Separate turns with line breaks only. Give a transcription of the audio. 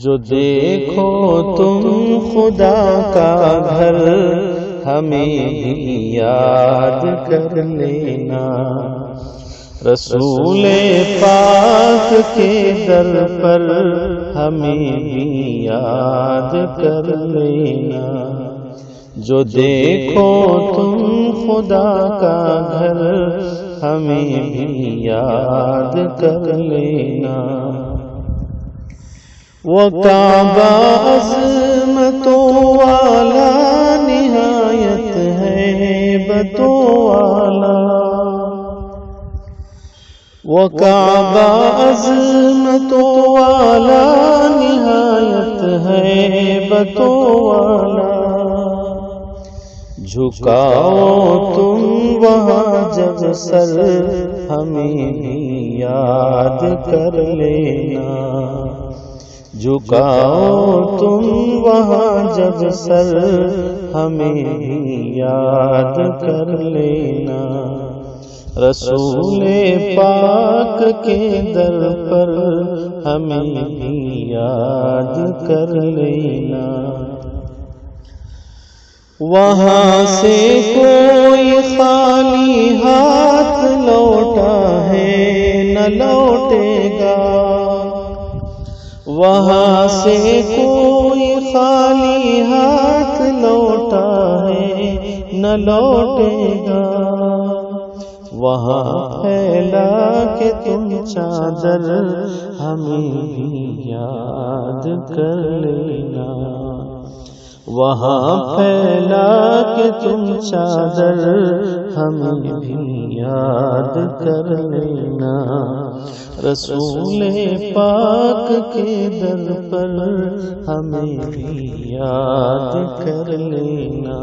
جو دیکھو تم خدا کا گھر ہمیں بھی یاد کر لینا، رسول پاک کے در پر ہمیں بھی یاد کر لینا۔ جو دیکھو تم خدا کا گھر ہمیں بھی یاد کر لینا۔ وہ کعبہ عظمتوں والا نہایت ہیبتوں والا، وہ کعبہ عظمتوں والا نہایت ہیبتوں والا، جھکاؤ تم وہاں جب سر ہمیں بھی یاد کر لینا، جھکاؤ تم وہاں جب سر ہمیں بھی یاد کر لینا۔ رسول پاک کے در پر ہمیں بھی یاد کر لینا۔ وہاں سے کوئی خالی ہاتھ لوٹا ہے نہ لوٹے گا، وہاں سے کوئی خالی ہاتھ لوٹا ہے نہ لوٹے گا۔ وہاں پھیلا کے تم چادر ہمیں بھی یاد کر لینا، وہاں پھیلا کے تم چادر ہمیں بھی یاد کر لینا۔ رسول پاک کے در پر ہمیں بھی یاد کر لینا۔